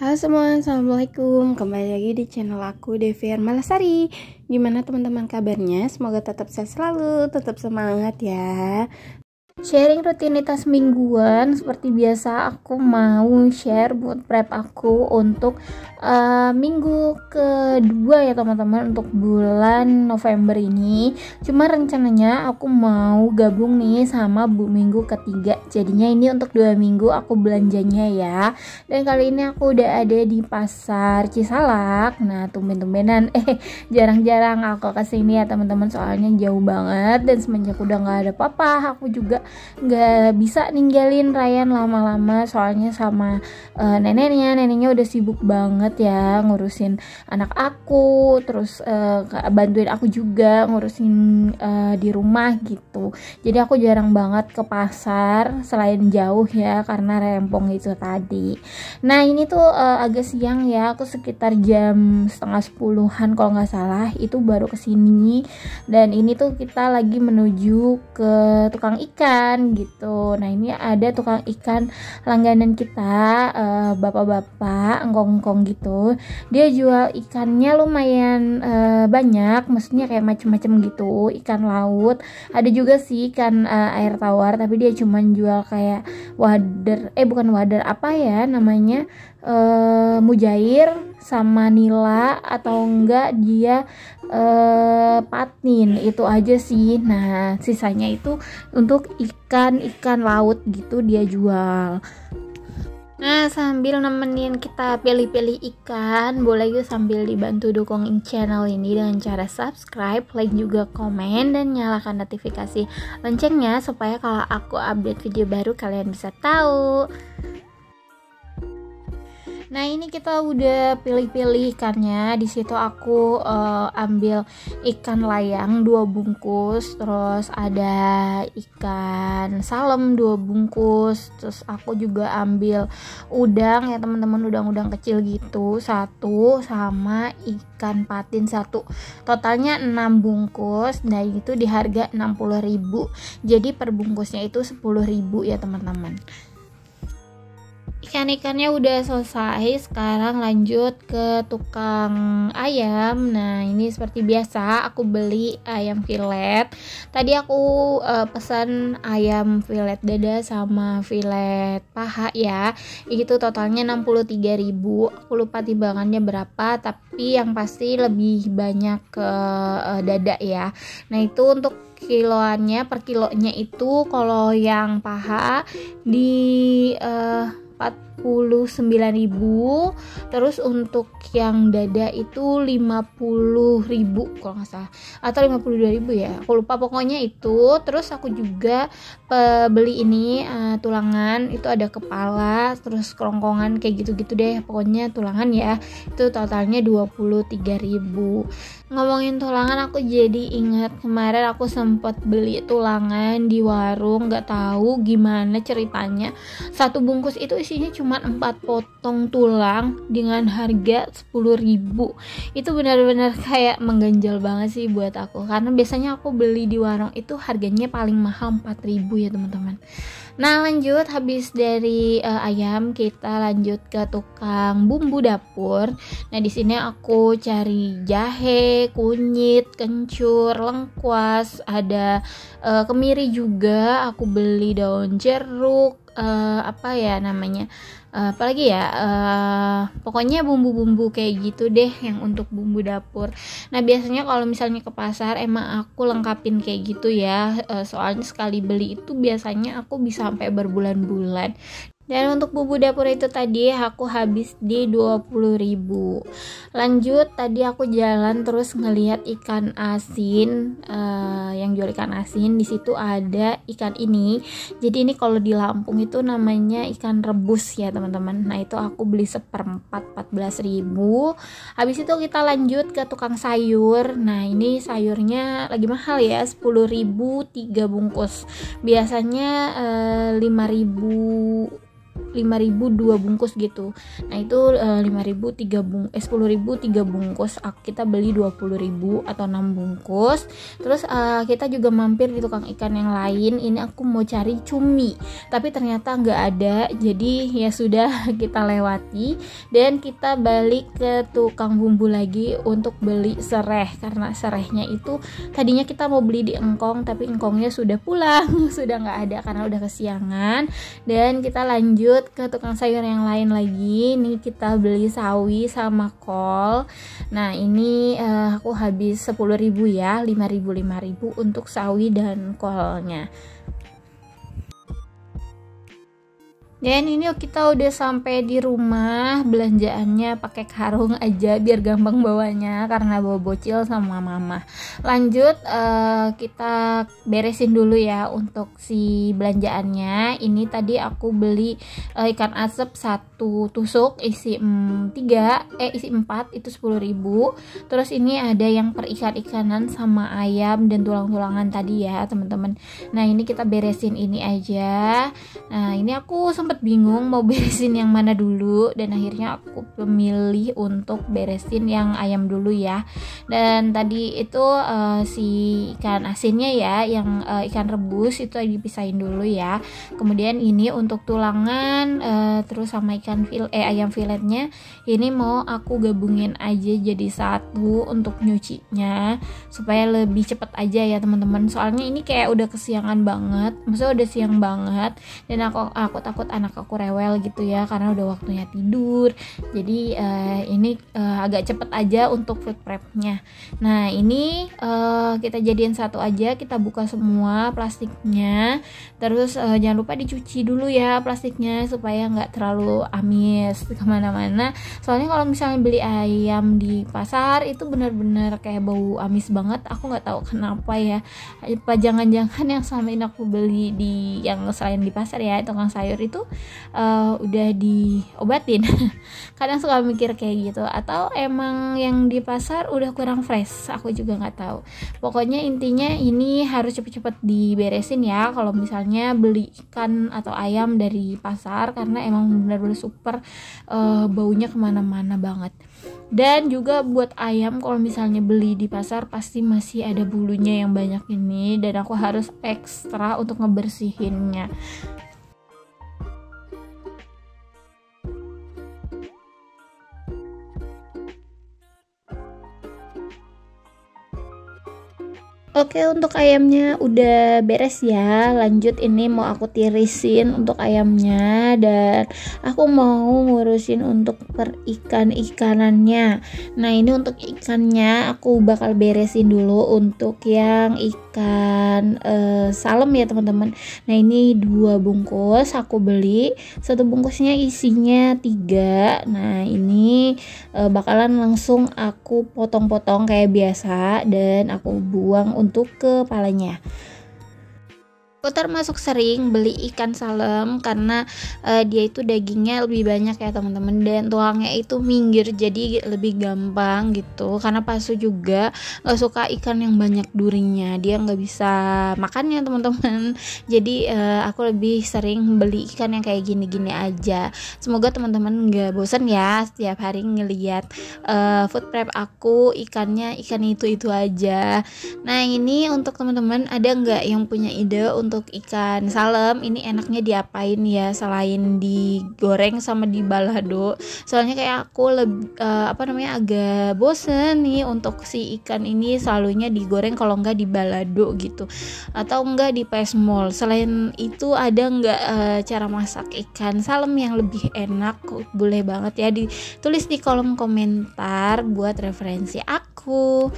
Halo semua, assalamualaikum. Kembali lagi di channel aku, Devi Malasari. Gimana teman-teman kabarnya? Semoga tetap sehat selalu, tetap semangat ya. Sharing rutinitas mingguan seperti biasa, aku mau share buat prep aku untuk minggu kedua ya teman-teman, untuk bulan November ini. Cuma rencananya aku mau gabung nih sama minggu ketiga. Jadinya ini untuk 2 minggu aku belanjanya ya. Dan kali ini aku udah ada di pasar Cisalak. Nah, tumben-tumbenan jarang-jarang aku kesini ya teman-teman, soalnya jauh banget. Dan semenjak udah nggak ada papa, aku juga nggak bisa ninggalin Ryan lama-lama, soalnya sama neneknya udah sibuk banget ya ngurusin anak aku, terus bantuin aku juga ngurusin di rumah gitu. Jadi aku jarang banget ke pasar selain jauh ya, karena rempong itu tadi. Nah ini tuh agak siang ya, aku sekitar jam setengah 10-an kalau nggak salah itu baru kesini. Dan ini tuh kita lagi menuju ke tukang ikan gitu. Nah ini ada tukang ikan langganan kita, bapak-bapak engkong-engkong gitu. Dia jual ikannya lumayan banyak, maksudnya kayak macem-macem gitu, ikan laut. Ada juga sih ikan air tawar, tapi dia cuman jual kayak bukan wader, apa ya namanya, mujair sama nila, atau enggak dia patin, itu aja sih. Nah sisanya itu untuk ikan laut gitu dia jual. Nah sambil nemenin kita pilih-pilih ikan, boleh juga sambil dibantu dukung channel ini dengan cara subscribe, like juga komen, dan nyalakan notifikasi loncengnya supaya kalau aku update video baru kalian bisa tahu. Nah ini kita udah pilih-pilih ikannya. Di situ aku ambil ikan layang 2 bungkus, terus ada ikan salem 2 bungkus, terus aku juga ambil udang ya teman-teman, udang-udang kecil gitu 1, sama ikan patin 1. Totalnya 6 bungkus. Nah itu di harga 60.000. Jadi per bungkusnya itu 10.000 ya teman-teman. Ikan-ikannya udah selesai, sekarang lanjut ke tukang ayam. Nah ini seperti biasa aku beli ayam filet. Tadi aku pesan ayam filet dada sama filet paha ya. Itu totalnya 63.000. Aku lupa timbangannya berapa, tapi yang pasti lebih banyak ke dada ya. Nah itu untuk kiloannya, per kilonya itu kalau yang paha di 49.000, terus untuk yang dada itu 50.000 kalau nggak salah, atau 52.000 ya, aku lupa, pokoknya itu. Terus aku juga beli ini tulangan, itu ada kepala, terus kerongkongan kayak gitu-gitu deh, pokoknya tulangan ya, itu totalnya 23.000. Ngomongin tulangan, aku jadi ingat kemarin aku sempat beli tulangan di warung, nggak tahu gimana ceritanya. 1 bungkus itu isinya cuma 4 potong tulang dengan harga 10.000. Itu benar-benar kayak mengganjal banget sih buat aku, karena biasanya aku beli di warung itu harganya paling mahal 4.000 ya teman-teman. Nah lanjut, habis dari ayam kita lanjut ke tukang bumbu dapur. Nah di sini aku cari jahe, kunyit, kencur, lengkuas, ada kemiri juga. Aku beli daun jeruk, apa ya namanya, apalagi ya, pokoknya bumbu-bumbu kayak gitu deh yang untuk bumbu dapur. Nah biasanya kalau misalnya ke pasar emang aku lengkapin kayak gitu ya, soalnya sekali beli itu biasanya aku bisa sampai berbulan-bulan. Dan untuk bumbu dapur itu tadi aku habis di 20.000. Lanjut, tadi aku jalan terus ngelihat ikan asin, yang jual ikan asin. Di situ ada ikan ini. Jadi ini kalau di Lampung itu namanya ikan rebus ya teman-teman. Nah itu aku beli seperempat 14.000. Habis itu kita lanjut ke tukang sayur. Nah ini sayurnya lagi mahal ya, 10.000 3 bungkus. Biasanya 5.000 5.000 2 bungkus gitu. Nah itu 5.000 10.000 3 bungkus, kita beli 20.000 atau 6 bungkus. Terus kita juga mampir di tukang ikan yang lain. Ini aku mau cari cumi tapi ternyata nggak ada, jadi ya sudah kita lewati dan kita balik ke tukang bumbu lagi untuk beli sereh, karena serehnya itu tadinya kita mau beli di engkong tapi engkongnya sudah pulang sudah nggak ada karena udah kesiangan. Dan kita lanjut ke tukang sayur yang lain lagi. Ini kita beli sawi sama kol. Nah ini aku habis 10.000 ya, 5.000 untuk sawi dan kolnya. Dan ini kita udah sampai di rumah, belanjaannya pakai karung aja biar gampang bawanya karena bawa bocil sama mama. Lanjut kita beresin dulu ya untuk si belanjaannya. Ini tadi aku beli ikan asap 1 tusuk isi 4 itu 10.000. Terus ini ada yang per ikan-ikanan sama ayam dan tulang-tulangan tadi ya teman-teman. Nah ini kita beresin ini aja. Nah ini aku sempat bingung mau beresin yang mana dulu dan akhirnya aku memilih untuk beresin yang ayam dulu ya. Dan tadi itu si ikan asinnya ya, yang ikan rebus itu dipisahin dulu ya. Kemudian ini untuk tulangan terus sama ayam filetnya ini mau aku gabungin aja jadi satu untuk nyucinya supaya lebih cepet aja ya teman-teman. Soalnya ini kayak udah kesiangan banget, maksudnya udah siang banget dan aku takut anak aku rewel gitu ya karena udah waktunya tidur. Jadi ini agak cepet aja untuk food prepnya. Nah ini kita jadiin satu aja, kita buka semua plastiknya. Terus jangan lupa dicuci dulu ya plastiknya supaya nggak terlalu amis kemana-mana. Soalnya kalau misalnya beli ayam di pasar itu benar-benar kayak bau amis banget. Aku nggak tahu kenapa ya. Apa jangan-jangan yang selama ini aku beli di yang selain di pasar ya tukang sayur itu udah diobatin. Kadang suka mikir kayak gitu, atau emang yang di pasar udah kurang fresh, aku juga nggak tahu. Pokoknya intinya ini harus cepet-cepet diberesin ya kalau misalnya beli ikan atau ayam dari pasar karena emang benar-benar super baunya kemana-mana banget. Dan juga buat ayam kalau misalnya beli di pasar pasti masih ada bulunya yang banyak ini dan aku harus ekstra untuk ngebersihinnya. Oke, untuk ayamnya udah beres ya. Lanjut ini mau aku tirisin untuk ayamnya dan aku mau ngurusin untuk per ikan-ikanannya. Nah ini untuk ikannya aku bakal beresin dulu untuk yang ikan salem ya teman-teman. Nah ini 2 bungkus aku beli, 1 bungkusnya isinya 3. Nah ini bakalan langsung aku potong-potong kayak biasa dan aku buang untuk kepalanya. Aku termasuk sering beli ikan salem karena dia itu dagingnya lebih banyak ya teman-teman dan tulangnya itu minggir jadi lebih gampang gitu. Karena Pasu juga gak suka ikan yang banyak durinya, dia nggak bisa makannya teman-teman. Jadi aku lebih sering beli ikan yang kayak gini-gini aja. Semoga teman-teman nggak bosan ya setiap hari ngeliat food prep aku ikan itu aja. Nah ini untuk teman-teman ada nggak yang punya ide untuk ikan salem ini enaknya diapain ya selain digoreng sama di balado? Soalnya kayak aku agak bosen nih untuk si ikan ini, selalunya digoreng kalau enggak di balado gitu atau enggak di pesmol. Selain itu ada nggak cara masak ikan salem yang lebih enak? Boleh banget ya ditulis di kolom komentar buat referensi aku.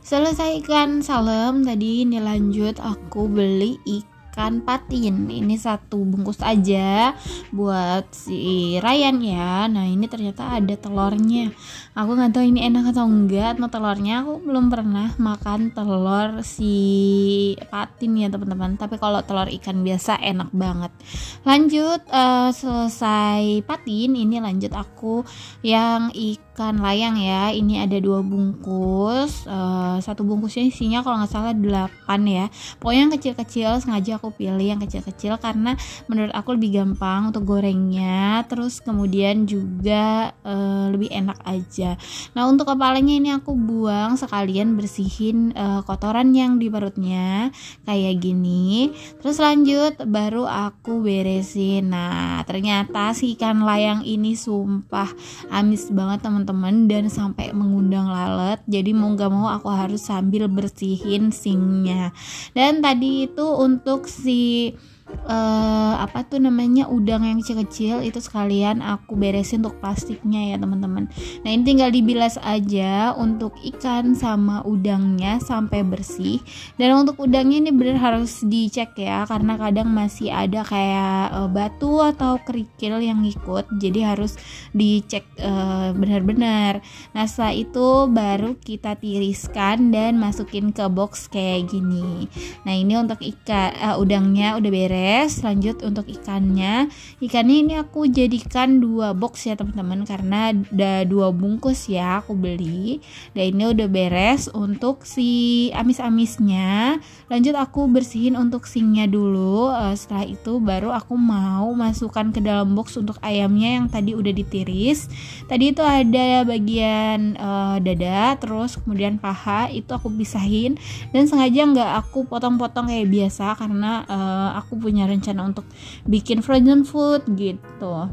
Selesai ikan salem tadi, ini lanjut aku beli ikan patin. Ini 1 bungkus aja buat si Ryan ya. Nah ini ternyata ada telurnya. Aku nggak tahu ini enak atau enggak. Nah telurnya aku belum pernah makan telur si patin ya teman-teman. Tapi kalau telur ikan biasa enak banget. Lanjut selesai patin, ini lanjut aku yang ikan ikan layang ya. Ini ada 2 bungkus, satu bungkusnya isinya kalau nggak salah 8 ya. Pokoknya yang kecil-kecil, sengaja aku pilih yang kecil-kecil karena menurut aku lebih gampang untuk gorengnya, terus kemudian juga lebih enak aja. Nah untuk kepalanya ini aku buang sekalian bersihin kotoran yang di perutnya kayak gini. Terus lanjut baru aku beresin. Nah ternyata si ikan layang ini sumpah amis banget teman-teman dan sampai mengundang lalat. Jadi mau gak mau aku harus sambil bersihin sinknya. Dan tadi itu untuk si udang yang kecil-kecil itu sekalian aku beresin untuk plastiknya ya teman-teman. Nah ini tinggal dibilas aja untuk ikan sama udangnya sampai bersih. Dan untuk udangnya ini bener harus dicek ya, karena kadang masih ada kayak batu atau kerikil yang ngikut, jadi harus dicek benar-benar. Nah setelah itu baru kita tiriskan dan masukin ke box kayak gini. Nah ini untuk udangnya udah beres. Lanjut untuk ikannya ini aku jadikan 2 box ya teman-teman, karena ada 2 bungkus ya aku beli. Dan ini udah beres untuk si amis-amisnya. Lanjut aku bersihin untuk sinknya dulu. Setelah itu baru aku mau masukkan ke dalam box untuk ayamnya yang tadi udah ditiris. Tadi itu ada bagian dada, terus kemudian paha itu aku pisahin dan sengaja nggak aku potong-potong kayak biasa karena aku punya rencana untuk bikin frozen food gitu.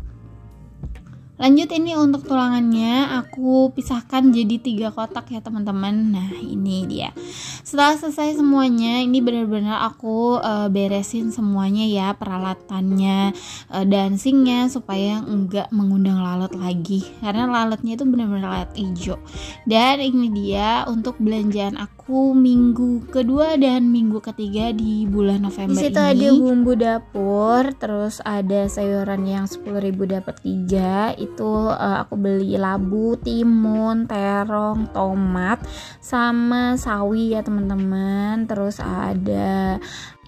Lanjut ini untuk tulangannya aku pisahkan jadi 3 kotak ya teman-teman. Nah ini dia. Setelah selesai semuanya, ini benar-benar aku beresin semuanya ya, peralatannya dan sinknya supaya enggak mengundang lalat lagi, karena lalatnya itu benar-benar lalat hijau. Dan ini dia untuk belanjaan aku minggu kedua dan minggu ketiga di bulan November ini. Di situ ada bumbu dapur, terus ada sayuran yang 10.000 dapat 3. Itu aku beli labu, timun, terong, tomat, sama sawi ya teman-teman. Terus ada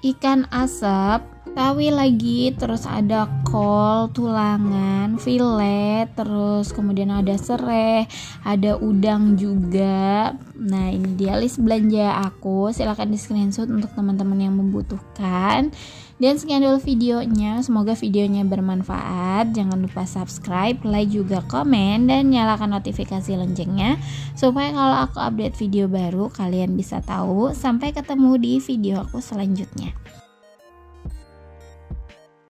ikan asap, tawi lagi, terus ada kol, tulangan, filet, terus kemudian ada serai, ada udang juga. Nah ini dia list belanja aku, silahkan di screenshot untuk teman-teman yang membutuhkan. Dan sekian dulu videonya, semoga videonya bermanfaat. Jangan lupa subscribe, like juga komen, dan nyalakan notifikasi loncengnya supaya kalau aku update video baru kalian bisa tahu. Sampai ketemu di video aku selanjutnya.